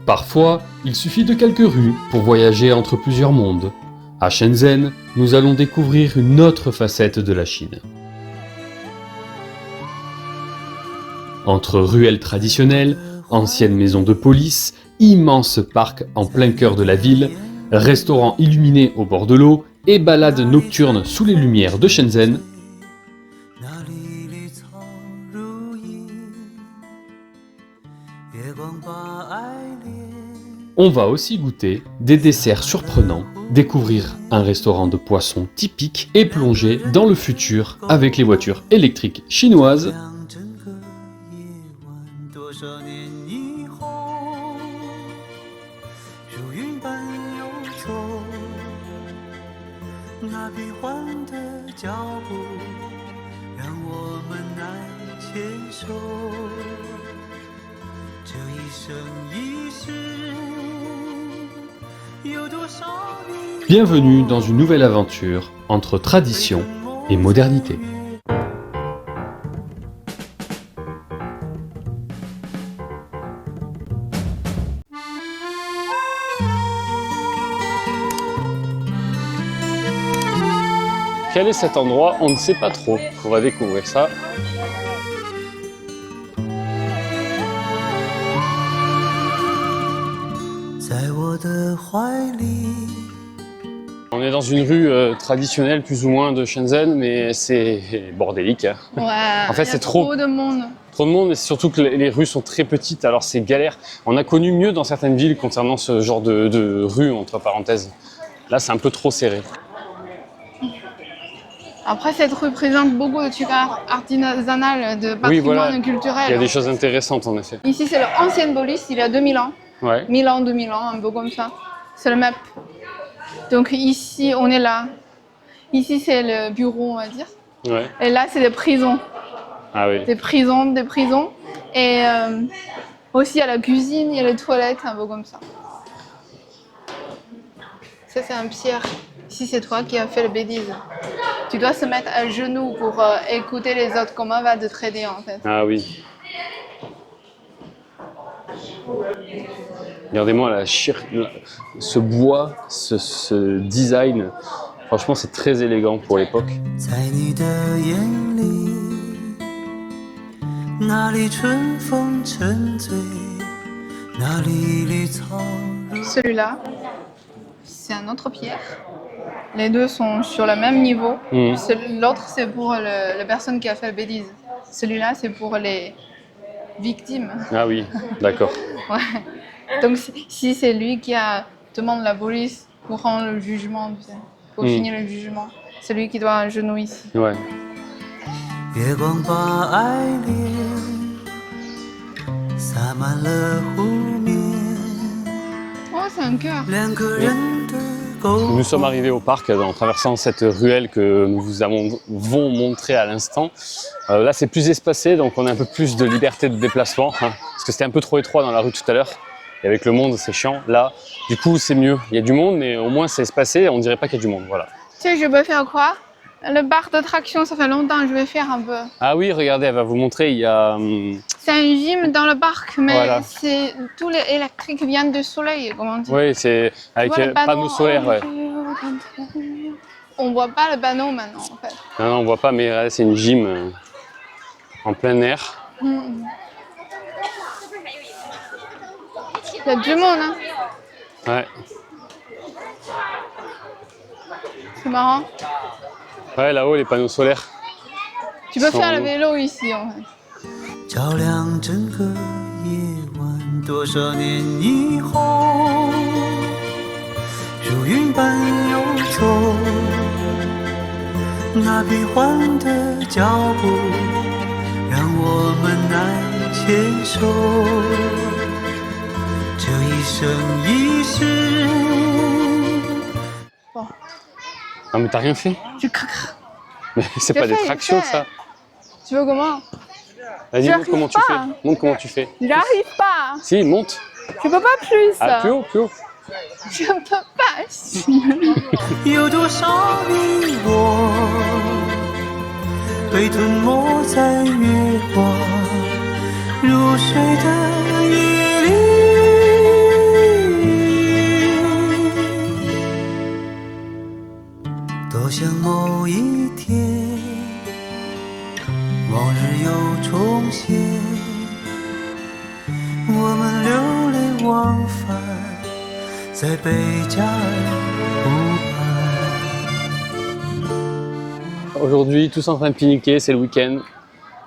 Parfois, il suffit de quelques rues pour voyager entre plusieurs mondes. À Shenzhen, nous allons découvrir une autre facette de la Chine. Entre ruelles traditionnelles, anciennes maisons de police, immenses parcs en plein cœur de la ville, restaurants illuminés au bord de l'eau et balades nocturnes sous les lumières de Shenzhen, on va aussi goûter des desserts surprenants, découvrir un restaurant de poissons typique et plonger dans le futur avec les voitures électriques chinoises. Bienvenue dans une nouvelle aventure entre tradition et modernité. Quel est cet endroit? On ne sait pas trop. On va découvrir ça. On est dans une rue traditionnelle plus ou moins de Shenzhen, mais c'est bordélique. Hein. Ouais, en fait, c'est trop de monde. Trop de monde, et c'est surtout que les rues sont très petites, alors c'est galère. On a connu mieux dans certaines villes concernant ce genre de rue, entre parenthèses. Là, c'est un peu trop serré. Après, cette rue présente beaucoup de trucs artisanaux, de patrimoine culturel. Il y a des choses intéressantes en effet. Ici, c'est l'ancienne police, il y a 2000 ans. Ouais. 1000 ans, 2000 ans, un peu comme ça. C'est le map. Donc ici, on est là. Ici, c'est le bureau, on va dire. Ouais. Et là, c'est des prisons. Ah oui. Des prisons. Et aussi, il y a la cuisine, il y a les toilettes, un peu comme ça. Ça, c'est un Pierre. Ici, c'est toi qui as fait le bêtise. Tu dois se mettre à genoux pour écouter les autres, comment va te traiter, en fait. Ah oui. Regardez-moi ce bois, ce design. Franchement, c'est très élégant pour l'époque. Celui-là, c'est un autre Pierre. Les deux sont sur le même niveau. L'autre, c'est pour la personne qui a fait la bêtise. Celui-là, c'est pour les victimes. Ah oui, d'accord. Ouais. Donc, si c'est lui qui demande la police pour rendre le jugement, tu sais, pour finir le jugement, c'est lui qui doit un genou ici. Ouais. Oh, c'est un cœur. Nous sommes arrivés au parc en traversant cette ruelle que nous vous avons montré à l'instant. Là, c'est plus espacé, donc on a un peu plus de liberté de déplacement, hein, parce que c'était un peu trop étroit dans la rue tout à l'heure. Et avec le monde, c'est chiant. Là, du coup, c'est mieux. Il y a du monde, mais au moins, c'est espacé. On dirait pas qu'il y a du monde. Voilà. Tu sais, je peux faire quoi? Le parc d'attraction, ça fait longtemps que je vais faire un peu. Ah oui, regardez, elle va vous montrer. Il y a. C'est un gym dans le parc, mais voilà. C'est tous les électriques viennent du soleil, comment dire. Oui, c'est avec les panneaux solaires. Ouais. On voit pas le panneau maintenant, en fait. Non, on voit pas, mais c'est une gym en plein air. Il y a du monde, hein. Ouais. C'est marrant. Ouais, là-haut, les panneaux solaires. Tu peux faire le vélo ici, en fait. Bon. Non, mais t'as rien fait. Mais c'est pas des tractions, ça. Tu veux comment? Vas-y, montre comment tu fais. Montre comment tu fais. J'arrive pas. Si, monte. Je peux pas plus. Ah, plus haut, plus haut. Je peux pas. 线，我们流连忘返在贝加尔湖畔。 Aujourd'hui, tous en train de pique-niquer, c'est le week-end.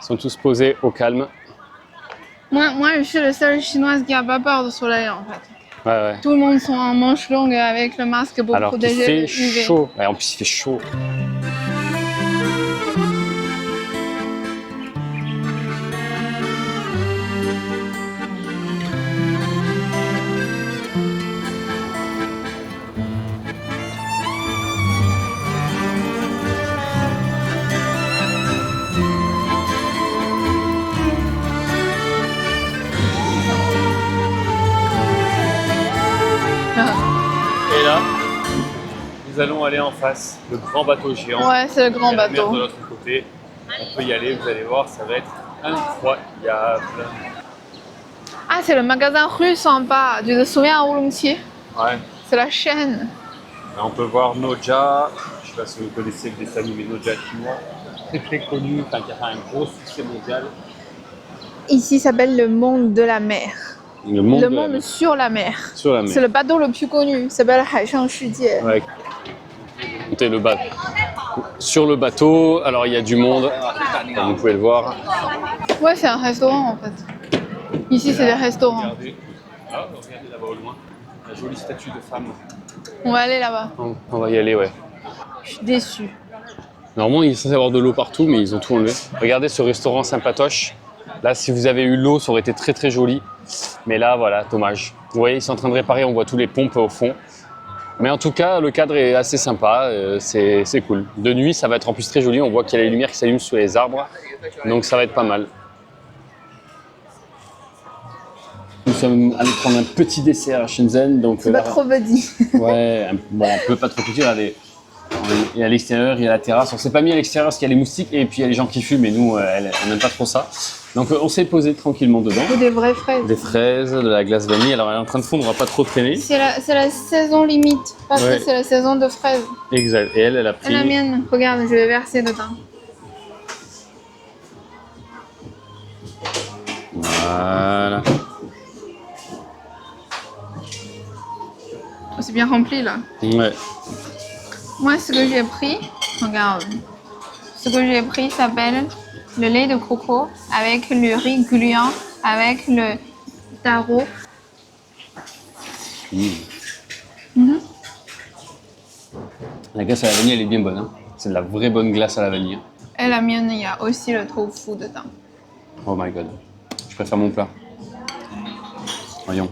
Ils sont tous posés au calme. Moi, je suis la seule chinoise qui n'a pas peur du soleil en fait. Ouais, ouais. Tout le monde sont en manche longue avec le masque pour Alors qu'il protéger fait l'UV. chaud. Ouais, en plus, il fait chaud. Et là, nous allons aller en face, le grand bateau géant. Ouais, c'est le grand Il y a la mer bateau. de l'autre côté. On peut y aller, vous allez voir, ça va être incroyable. Ah, c'est le magasin rue Samba. Tu te souviens à Oulongqi? Ouais. C'est la chaîne. Là, on peut voir Noja. Je ne sais pas si vous connaissez le dessin animé Noja chinois. Très très connu, enfin, qui a fait un gros succès mondial. Ici s'appelle le monde de la mer. Le monde, Le monde sur la mer. sur la mer. C'est le bateau le plus connu. Ça s'appelle Haishang Shujie. Ouais. Montez le bateau. Sur le bateau, alors il y a du monde, comme vous pouvez le voir. Ouais, c'est un restaurant en fait. Ici, c'est des restaurants. Regardez, regardez là-bas au loin, la jolie statue de femme. On va aller là-bas. On va y aller, ouais. Je suis déçue. Normalement, il est censé y avoir de l'eau partout, mais ils ont tout enlevé. Regardez ce restaurant sympatoche. Là, si vous avez eu l'eau, ça aurait été très très joli. Mais là, voilà, dommage. Vous voyez, ils sont en train de réparer, on voit tous les pompes au fond. Mais en tout cas, le cadre est assez sympa, c'est cool. De nuit, ça va être en plus très joli. On voit qu'il y a les lumières qui s'allument sous les arbres. Donc ça va être pas mal. Nous sommes allés prendre un petit dessert à Shenzhen. Donc, C'est pas trop buddy. Ouais, bon, on peut pas trop petit. Regardez. Il y a à l'extérieur, il y a la terrasse. On s'est pas mis à l'extérieur parce qu'il y a les moustiques et puis il y a les gens qui fument. Et nous, on n'aime pas trop ça. Donc on s'est posé tranquillement dedans. Ou des vraies fraises. Des fraises, de la glace vanille. Alors elle est en train de fondre, on va pas trop traîner. C'est la saison limite. Parce Ouais. que c'est la saison de fraises. Exact. Et elle a Et pris. la mienne, regarde, je vais verser dedans. Voilà. Oh, c'est bien rempli là. Ouais. Moi, ce que j'ai pris, regarde. Ce que j'ai pris s'appelle le lait de coco avec le riz gluant, avec le taro. La glace à la vanille, elle est bien bonne. Hein. C'est de la vraie bonne glace à la vanille. Et la mienne, il y a aussi le tofu dedans. Oh my god. Je préfère mon plat. Voyons.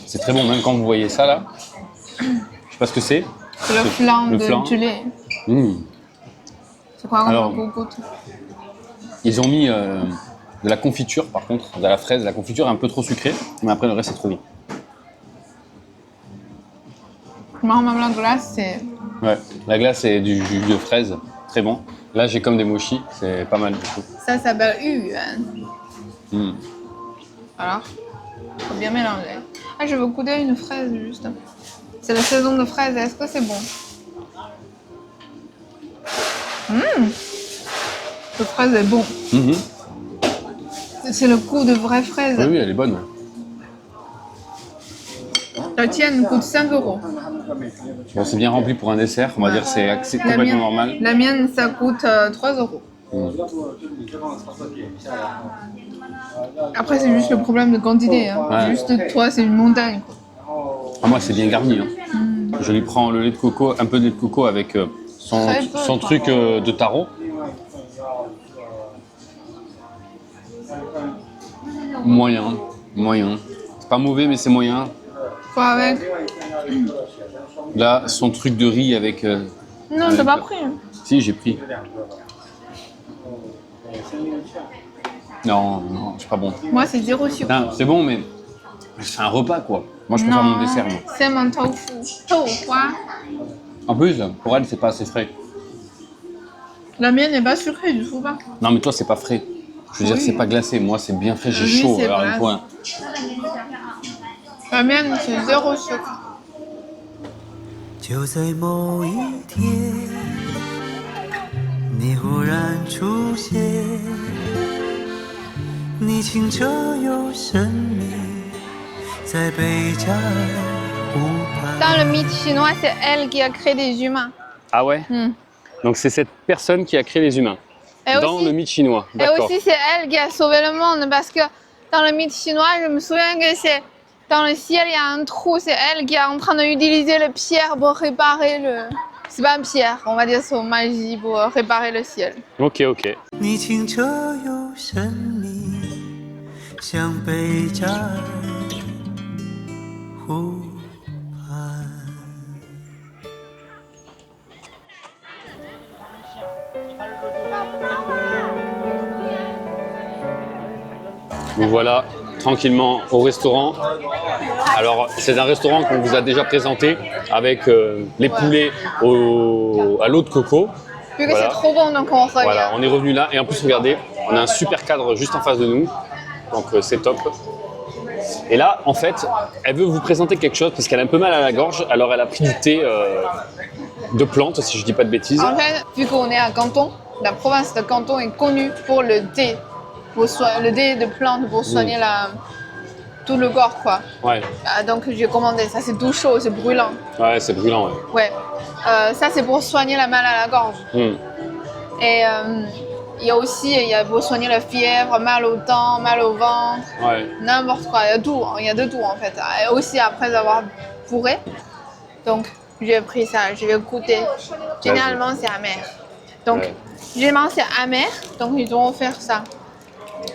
C'est très bon, même quand vous voyez ça là. Je sais pas ce que c'est. C'est le flan le de flan. du lait. Mmh. C'est quoi Alors, qu'on goûte? Ils ont mis de la confiture par contre, de la fraise. La confiture est un peu trop sucrée, mais après le reste c'est trop bon. Marron blanc glace, c'est... Ouais, la glace c'est du jus de fraise, très bon. Là j'ai comme des mochis, c'est pas mal du coup. Ça s'appelle yuan. Mmh. Alors, faut bien mélanger. Ah, je veux goûter une fraise juste. C'est la saison de fraises, est-ce que c'est bon? Le fraise est bon. Mmh. C'est le goût de vraie fraise. Oui, oui, elle est bonne. La tienne coûte 5 €. Bon, c'est bien rempli pour un dessert, on va dire c'est complètement normal. La mienne, ça coûte 3 €. Après, c'est juste le problème de quantité. Hein. Ouais. Juste toi, c'est une montagne. Quoi. Ah, moi c'est bien garni. Hein. Je lui prends le lait de coco, un peu de lait de coco avec son truc de taro. Moyen, moyen. C'est pas mauvais mais c'est moyen. Quoi avec? Là, son truc de riz avec... Non, t'as pas pris. Si, j'ai pris. Non, non, c'est pas bon. Moi, c'est 0 sucre. Non, c'est bon, mais c'est un repas, quoi. Moi, je préfère mon dessert, moi. C'est mon tofu. Tofu. En plus, pour elle, c'est pas assez frais. La mienne n'est pas sucrée du tout pas. Non, mais toi, c'est pas frais. Je veux dire, Oui. c'est pas glacé. Moi, c'est bien frais, j'ai Oui, chaud. c'est Alors, vrai. un point. La mienne, c'est 0 sucre. 就在某一天，你忽然出现，你清澈又神秘，在贝加尔湖畔。 Dans le mythe chinois, c'est elle qui a créé des humains. Ah ouais. Donc c'est cette personne qui a créé les humains. Et Dans aussi- le mythe chinois. Et D'accord. aussi, c'est elle qui a sauvé le monde parce que dans le mythe chinois, je me souviens que c'est dans le ciel, il y a un trou. C'est elle qui est en train d'utiliser le pierre pour réparer le. C'est pas un pierre, on va dire son magie pour réparer le ciel. Ok, ok. 你清澈又神秘，像贝加尔湖畔。 Nous voilà tranquillement au restaurant. Alors, c'est un restaurant qu'on vous a déjà présenté avec les poulets à l'eau de coco. Vu que Voilà. c'est trop bon, donc on revient. Voilà, on est revenu là. Et en plus, regardez, on a un super cadre juste en face de nous. Donc, c'est top. Et là, en fait, elle veut vous présenter quelque chose parce qu'elle a un peu mal à la gorge. Alors, elle a pris du thé de plantes, si je dis pas de bêtises. En fait, vu qu'on est à Canton, la province de Canton est connue pour le thé, le thé de plantes pour soigner tout le corps, quoi. Ouais, Donc j'ai commandé, ça c'est tout chaud, c'est brûlant. ouais, c'est brûlant. Ouais. Ouais. Ça c'est pour soigner la mal à la gorge. Et il y a aussi pour soigner la fièvre, mal au temps, mal au ventre, Ouais. n'importe quoi. Il y a tout, il y a de tout en fait. Et aussi après avoir bourré. Donc j'ai pris ça, je vais goûter. Généralement c'est amer. Donc Ouais. généralement c'est amer, donc ils ont offert ça.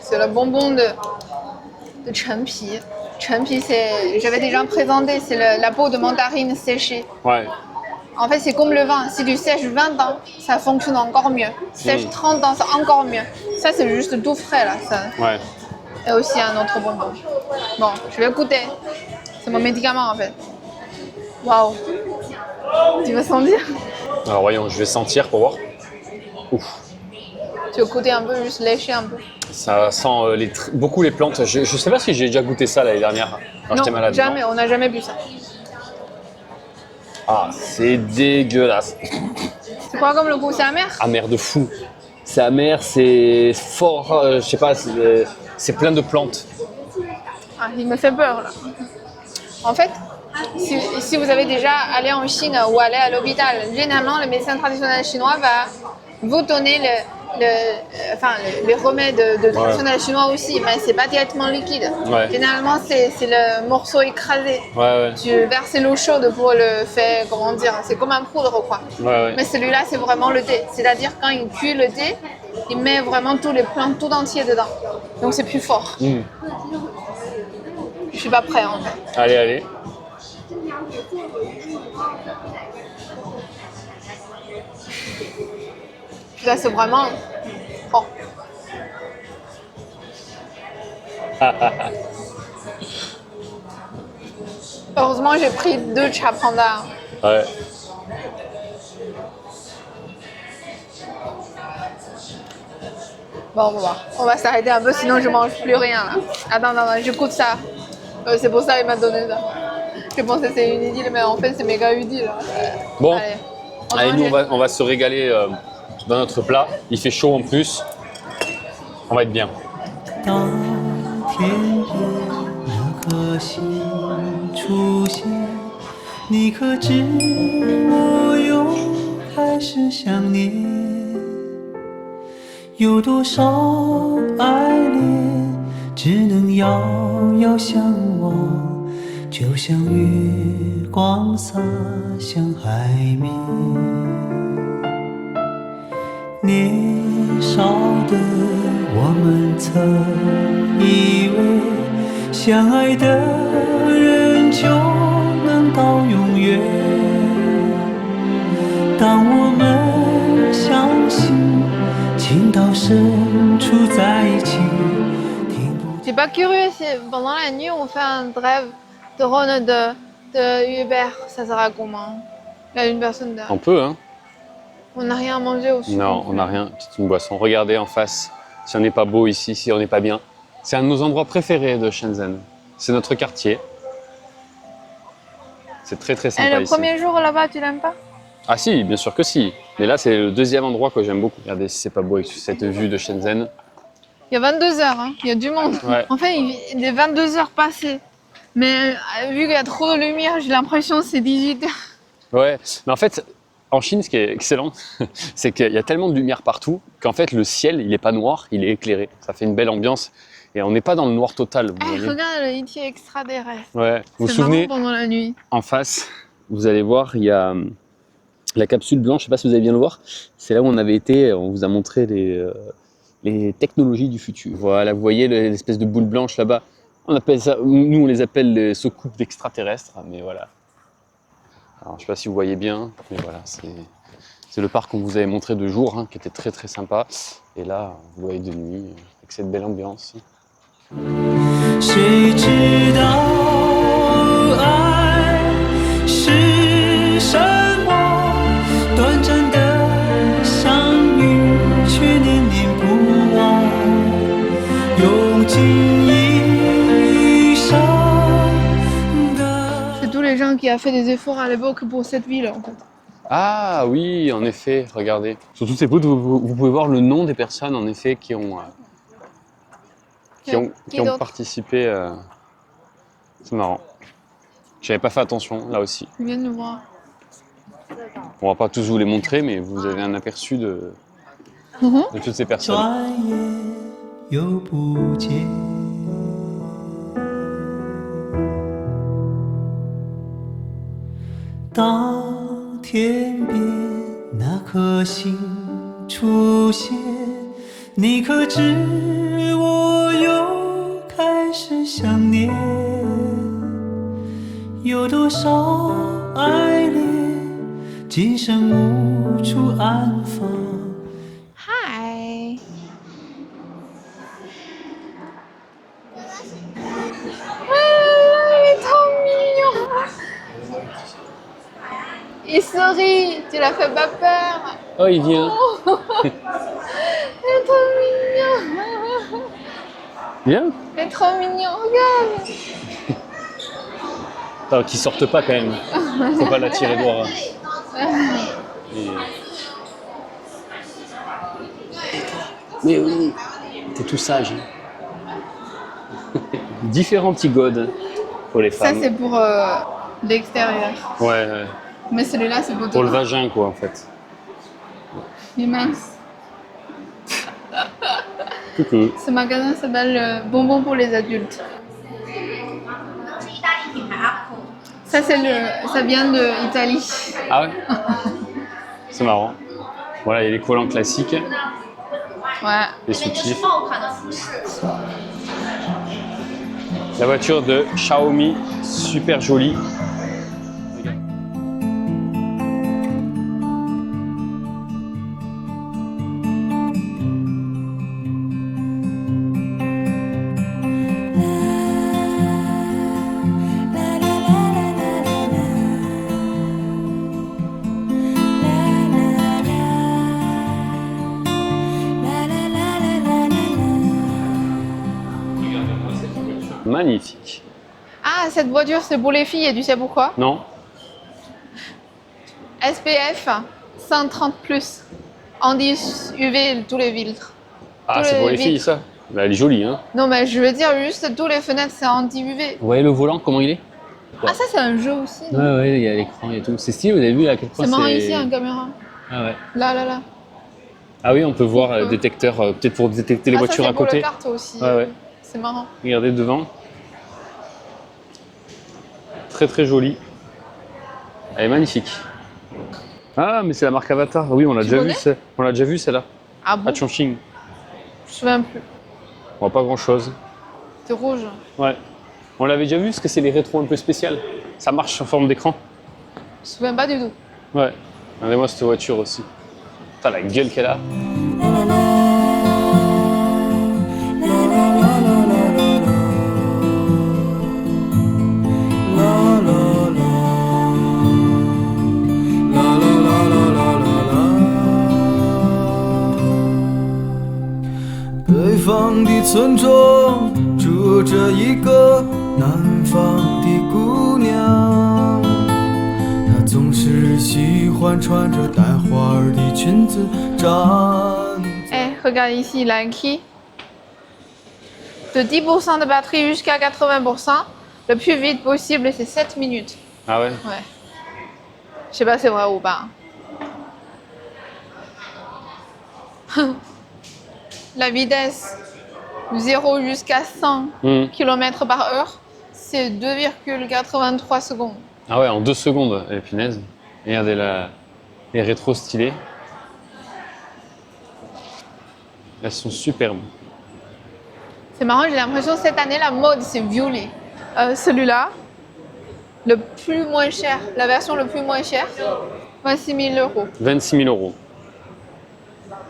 C'est le bonbon de Chenpi. Chenpi, j'avais déjà présenté, c'est la peau de mandarine séchée. Ouais. En fait, c'est comme le vin. Si tu sèches 20 ans, ça fonctionne encore mieux. Si tu sèches 30 ans, c'est encore mieux. Ça, c'est juste tout frais, là. Ça. Ouais. Et aussi un autre bonbon. Bon, je vais goûter. C'est mon médicament, en fait. Waouh. Tu veux sentir? Alors, voyons, je vais sentir pour voir. Ouf. Tu veux goûter un peu, juste lécher un peu? Ça sent beaucoup les plantes. Je sais pas si j'ai déjà goûté ça l'année dernière quand j'étais malade. Jamais, on n'a jamais bu ça. Ah, c'est dégueulasse. C'est quoi comme le goût? C'est amer? Amer de fou. C'est amer, c'est fort, je sais pas, c'est plein de plantes. Ah, il me fait peur, là. En fait, si vous avez déjà allé en Chine ou allé à l'hôpital, généralement, le médecin traditionnel chinois va vous donner les remèdes traditionnels chinois aussi, mais c'est pas directement liquide. Ouais. Généralement, c'est le morceau écrasé. Ouais. Tu verses l'eau chaude pour le faire, comment dire, c'est comme un poudre, quoi. Ouais. Mais celui-là, c'est vraiment le thé. C'est-à-dire, quand il cuit le thé, il met vraiment tous les plantes tout entiers dedans. Donc, c'est plus fort. Je suis pas prêt, en fait. Allez. Là, c'est vraiment fort. Heureusement, j'ai pris 2 chapanda. Ouais. Bon, on va voir. On va s'arrêter un peu, sinon je mange plus rien là. Attends, je goûte ça. C'est pour ça qu'il m'a donné ça. Je pensais que c'est inutile, mais en fait, c'est méga utile. Bon, Allez, nous, on va se régaler dans notre plat. Il fait chaud en plus. On va être bien. 当天边那颗星出现，你可知我又开始想念？有多少爱恋只能遥遥相望，就像月光洒向海面。年少的我们曾以为，相爱的人就能到永远。当我们相信，情到深处在一起。 J'ai pas curieux si pendant la nuit on fait un rêve de Rhône de Hubert, ça sera comment? Là, une personne de... On peut, hein? On n'a rien à manger aussi. Non, on n'a rien. Petite une boisson. Regardez en face. Si on n'est pas beau ici, si on n'est pas bien. C'est un de nos endroits préférés de Shenzhen. C'est notre quartier. C'est très très Et sympa le ici. premier jour là-bas, tu l'aimes pas? Ah si, bien sûr que si. Mais là, c'est le deuxième endroit que j'aime beaucoup. Regardez si c'est pas beau avec cette vue de Shenzhen. Il y a 22 heures, hein. Il y a du monde. Ouais. En fait, il est 22 heures passées. Mais vu qu'il y a trop de lumière, j'ai l'impression que c'est 18 heures. Ouais, mais en fait, en Chine, ce qui est excellent, c'est qu'il y a tellement de lumière partout qu'en fait, le ciel, il n'est pas noir, il est éclairé. Ça fait une belle ambiance. Et on n'est pas dans le noir total. Vous voyez. Regarde le E.T. extraterrestre. Ouais. Vous vous C'est souvenez, marrant pendant la nuit. en face, vous allez voir, il y a la capsule blanche, je ne sais pas si vous allez bien le voir. C'est là où on avait été, on vous a montré les technologies du futur. Voilà, vous voyez l'espèce de boule blanche là-bas. On appelle ça, nous on les appelle les soucoupes d'extraterrestres, mais voilà. Alors, je ne sais pas si vous voyez bien, mais voilà, c'est le parc qu'on vous avait montré de jour, hein, qui était très très sympa. Et là, vous voyez de nuit, avec cette belle ambiance. 谁知道爱是什么？短暂的相遇，却念念不忘，用尽一生的。 C'est tous les gens qui ont fait des efforts à l'époque pour cette ville, en fait. Ah oui, en effet, regardez. Sur toutes ces photos, vous pouvez voir le nom des personnes, en effet, qui ont d'autre participé. C'est marrant. J'avais pas fait attention, là aussi. Je viens de le voir. On va pas tous vous les montrer, mais vous avez un aperçu de toutes ces personnes. 转眼又不见。当天边那颗星出现，你可知我又开始想念？有多少爱恋，今生无处安放。 Hi. Il est trop mignon. Il sourit. Tu l'as fait pas peur. Oh, il vient. Il est trop mignon. Bien. Il est trop mignon. Regarde. Attends, qu'ils sortent pas quand même. Faut pas l'attirer dehors. Et... Mais oui, t'es tout sage. Différents petits godes pour les Ça, femmes. c'est pour l'extérieur. Ouais, ouais. Mais celui-là, c'est pour Pour le dedans. vagin, quoi, en fait. Il est mince. Coucou. Ce magasin s'appelle Bonbons pour les adultes. Ça, ça vient d'Italie. Ah ouais. C'est marrant. Voilà, il y a les collants classiques, Ouais. les soutifs. La voiture de Xiaomi, super jolie. Magnifique. Ah, cette voiture, c'est pour les filles et tu sais pourquoi? Non? SPF 130+. Anti-UV, tous les filtres. Ah, Tous c'est pour les vitres. filles, ça? Bah, elle est jolie, hein? Non, mais je veux dire, juste tous les fenêtres, c'est anti-UV. Vous voyez le volant, comment il est? Ah, ça, c'est un jeu aussi. non? Ouais, ouais, il y a l'écran et tout. C'est stylé, vous avez vu à quel point C'est marrant ici, en caméra. Ah ouais. Là, là, là. Ah oui, on peut voir le détecteur, peut-être pour détecter les Ah, ça, voitures c'est à pour côté. le carte aussi. Ouais, ouais. C'est marrant. Regardez devant. Très très jolie. Elle est magnifique. Ah, mais c'est la marque Avatar. Oui, on l'a Tu déjà vu. connais On l'a déjà vu celle-là. Ah bon? À Chongqing. Je me souviens plus. On voit pas grand-chose. C'est rouge. Ouais. On l'avait déjà vu parce que c'est les rétros un peu spéciales. Ça marche en forme d'écran. Je me souviens pas du tout. Ouais. Regardez-moi cette voiture aussi. Putain, la gueule qu'elle a.北方的村庄住着一个南方的姑娘，她总是喜欢穿着带花儿的裙子站。Eh, regarde ici, il a écrit de 10% de batterie jusqu'à 80%. Le plus vite possible, c'est 7 minutes. Ah ouais? Ouais. Je sais pas si c'est vrai ou pas. La vitesse 0 jusqu'à 100 km par heure, c'est 2,83 secondes. Ah ouais, en 2 secondes, et punaise. Regardez les rétros stylés. Elles sont superbes. C'est marrant, j'ai l'impression que cette année, la mode, c'est violet. Celui-là, le plus moins cher, la version le plus moins chère, 26 000 euros. 26 000 euros.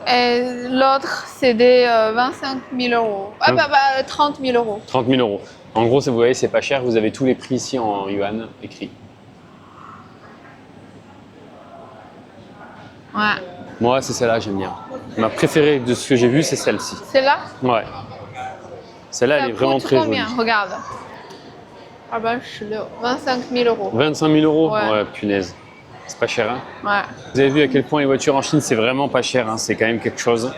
Et l'autre, c'est des 25 000 euros. Ah bah 30 000 euros. 30 000 euros. En gros, vous voyez, c'est pas cher. Vous avez tous les prix ici en yuan écrits. Ouais. Moi, c'est celle-là, j'aime bien. Ma préférée de ce que j'ai vu, c'est celle-ci. Celle-là, Ouais. Celle-là, ça elle est vraiment coûte très combien? jolie. Regarde. Ah bah, je l'ai. 25 000 euros. 25 000 euros? Ouais. Punaise. C'est pas cher, hein? Ouais. Vous avez vu à quel point les voitures en Chine, c'est vraiment pas cher, hein. C'est quand même quelque chose.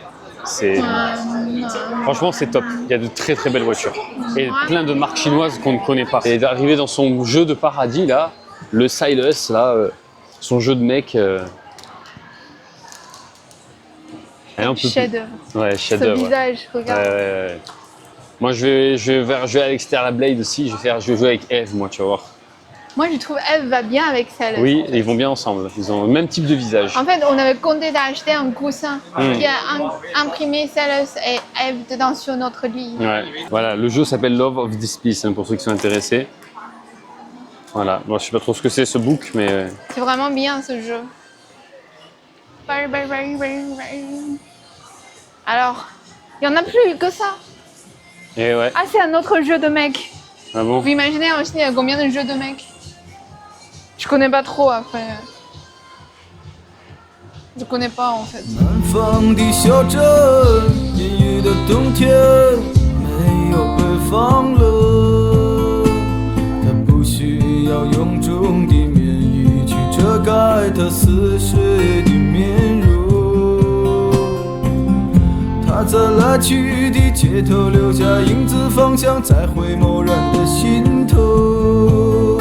Franchement, c'est top. Il y a de très très belles voitures. Et plein de marques chinoises qu'on ne connaît pas. Et d'arriver dans son jeu de paradis, là, le Silas, là, son jeu de mec. Chef-d'œuvre. Ouais, Ce chef-d'œuvre. Ouais. visage, regarde. Ouais. Moi, je vais jouer avec Sterla Blade aussi. Je vais jouer avec Eve, moi, tu vas voir. Moi, je trouve Eve va bien avec celle. Oui, ils vont bien ensemble. Ils ont le même type de visage. En fait, on avait compté d'acheter un coussin qui a imprimé Céleste et Eve dedans sur notre lit. Ouais. Voilà, le jeu s'appelle Love of This Piece, hein, pour ceux qui sont intéressés. Voilà. Moi, je sais pas trop ce que c'est ce book, mais. C'est vraiment bien ce jeu. Alors, il n'y en a plus que ça. Et ouais. Ah, c'est un autre jeu de mecs. Ah bon? Vous imaginez en Chine, il y a combien de jeux de mecs? Je connais pas trop après. Je connais pas en fait. 南方的小镇，阴雨的冬天，没有北方冷。它不需要臃肿的棉衣去遮盖它似水的面容。它在来去的街头留下影子，方向在回眸人的心头。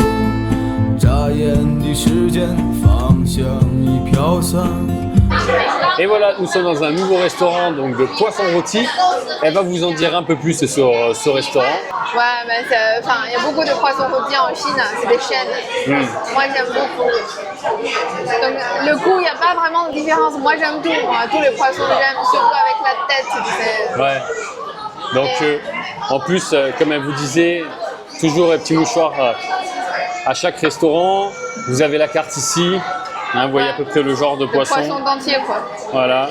眨眼的时间，方向已飘散。 Et voilà, nous sommes dans un nouveau restaurant donc de poisson rôti. Elle va vous en dire un peu plus sur ce restaurant. Ouais, mais il y a beaucoup de poissons rôtis en Chine, c'est des chaînes. Moi j'aime beaucoup. Donc le goût, il n'y a pas vraiment de différence. Moi j'aime tout, tous les poissons j'aime, surtout avec la tête. Ouais. Donc en plus, comme elle vous disait, toujours un petit mouchoir à chaque restaurant. Vous avez la carte ici. Hein, vous voyez à peu près le genre de poisson. Poisson d'entier quoi. Voilà.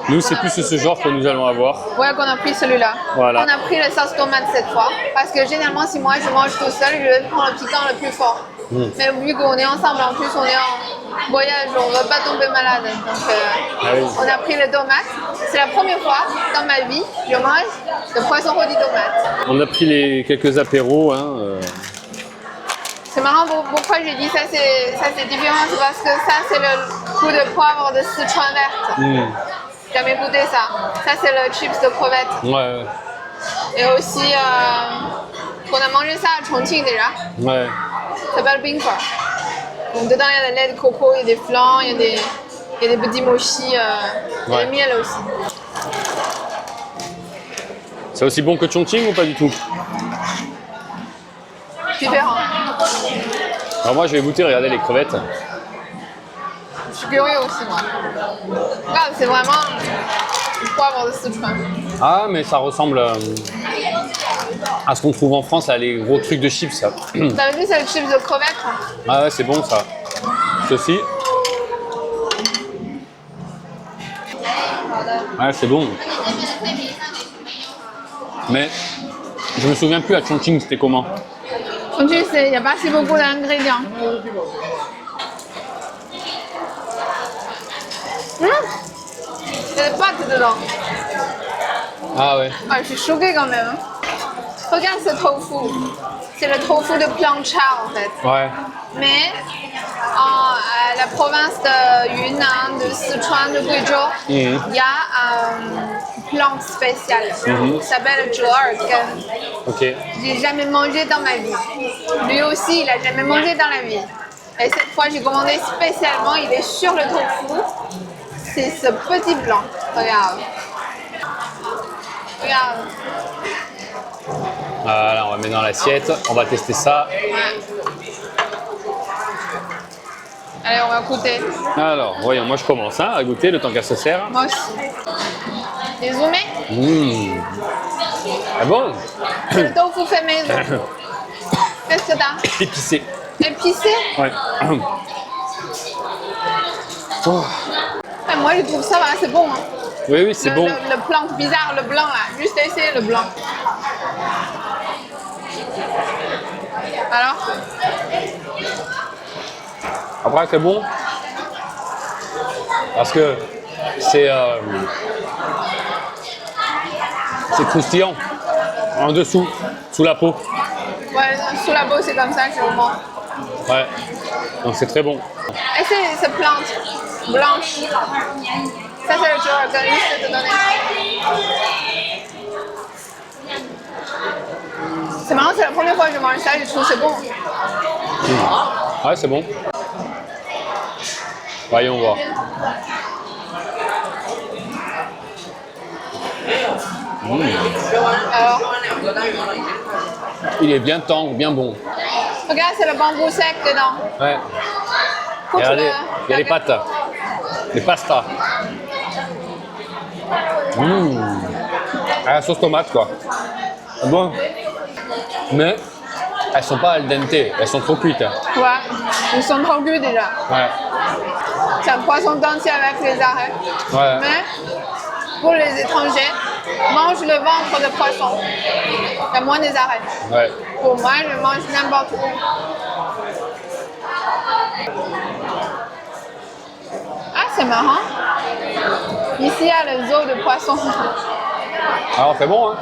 Nous, c'est plus ce genre que nous allons avoir. Ouais, qu'on a pris celui-là. Voilà. On a pris le sauce tomate cette fois. Parce que généralement, si moi je mange tout seul, je vais prendre le piquant le plus fort. Mais vu qu'on est ensemble, en plus on est en voyage, on ne va pas tomber malade. Donc on a pris le tomate. C'est la première fois dans ma vie que je mange le poisson rôti tomate. On a pris quelques apéros. Hein, C'est marrant pourquoi j'ai dit ça c'est différent, c'est parce que ça c'est le coup de poivre de Sichuan verte. Jamais goûté ça. Ça c'est le chips de crevettes. Ouais. Et aussi, on a mangé ça à Chongqing déjà. Ouais. Ça s'appelle Bingfa. Donc dedans il y a le lait de coco, il y a des flancs, il y a des petits mochis, il y a le miel aussi. C'est aussi bon que Chongqing ou pas du tout? Différent. Alors moi je vais goûter, regardez les crevettes. Je suis curieux aussi moi. Regarde, c'est vraiment du poivre de Sichuan. Ah mais ça ressemble à ce qu'on trouve en France, là, les gros trucs de chips. Ça. T'avais dit c'est le chips de crevettes? Ah ouais, c'est bon ça. Ceci. Ouais, c'est bon. Mais je me souviens plus à Chongqing c'était comment. Chongqing, il n'y a pas si beaucoup d'ingrédients. Il y a des pâtes dedans. Ah ouais. Ah, je suis choquée quand même. Regarde ce tofu. C'est le tofu de plancha en fait. Ouais. Mais la province de Yunnan, de Sichuan, de Guizhou, il y a une plante spéciale qui s'appelle zheergen. Ok. J'ai jamais mangé dans ma vie. Lui aussi, il a jamais mangé dans la vie. Et cette fois, j'ai commandé spécialement, il est sur le tofu. C'est ce petit blanc. Regarde. Regarde. Voilà, on va mettre dans l'assiette. On va tester ça. Allez, on va goûter. Alors, voyons, moi je commence à goûter le temps qu'elle se sert. Moi aussi. Dézoomé. Ah bon? C'est le tofu fait maison. Qu'est-ce que t'as? Épicé. Épicé? Ouais. Oh. Ouais, moi, je trouve ça va, c'est bon. Hein. Oui, oui, c'est bon. Le blanc bizarre, le blanc là. Juste essayer le blanc. Alors? Après, c'est bon. Parce que c'est croustillant. En dessous, sous la peau. Ouais, sous la peau, c'est comme ça que je le mange. Ouais. Donc c'est très bon. Essaye cette plante blanche. Ça, c'est le zheergen, je vais te donner. C'est marrant, c'est la première fois que je mange ça, je trouve que c'est bon. Ouais, c'est bon. Voyons voir. Alors, Il est bien tendre, bien bon. regarde, c'est le bambou sec dedans. Ouais. Coupe Regardez, il y a les pâtes. Les pastas. Ah, la sauce tomate, quoi. Ah bon. Mais elles sont pas al dente, elles sont trop cuites. Ouais, ils sont trop cuits déjà. Ouais. C'est un poisson dentier avec les arêtes. Ouais. Mais pour les étrangers, mange le ventre de poisson. Il y a moins des arêtes. Ouais. Pour moi, je mange n'importe où. Ah, c'est marrant. Ici, il y a le zoo de poissons. Alors c'est bon, hein?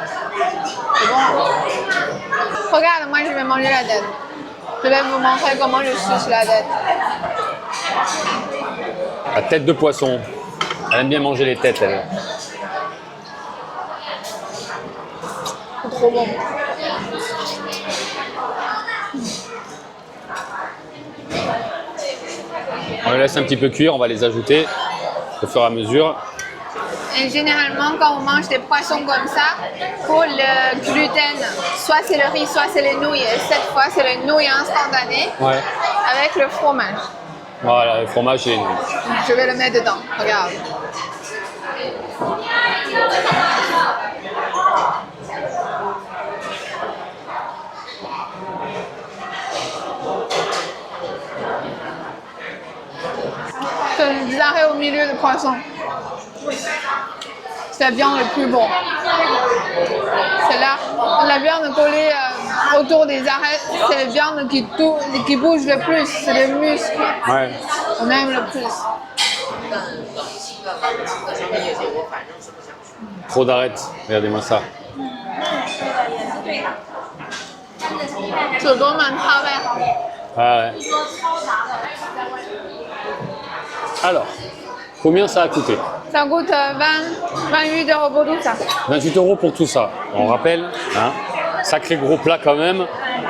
C'est bon. Regarde, moi, je vais manger la tête. Je vais vous montrer comment je suce la tête. La tête de poisson. Elle aime bien manger les têtes, elle. C'est trop bon. On les laisse un petit peu cuire, on va les ajouter au fur et à mesure. Et généralement, quand on mange des poissons comme ça, pour le gluten, soit c'est le riz, soit c'est les nouilles. Et cette fois, c'est les nouilles instantanées Ouais. avec le fromage. Voilà, le fromage et les nouilles. Je vais le mettre dedans. Regarde. C'est des arrêts au milieu de poisson. C'est la viande le plus bon. C'est là, la viande collée autour des arêtes, c'est la viande qui bouge le plus, c'est les muscles. Ouais. On aime le plus. Trop d'arêtes. Regardez-moi ça. 煮多蛮超呗。 Ah ouais. Alors, combien ça a coûté? Ça coûte 28 € pour tout ça. 28 € pour tout ça. On rappelle, hein, sacré gros plat quand même.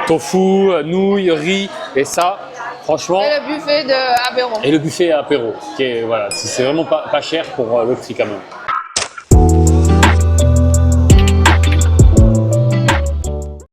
Tofu, nouilles, riz et ça, franchement. Et le buffet de apéro. Et le buffet à apéro. Qui est, voilà, c'est vraiment pas cher pour le prix quand même.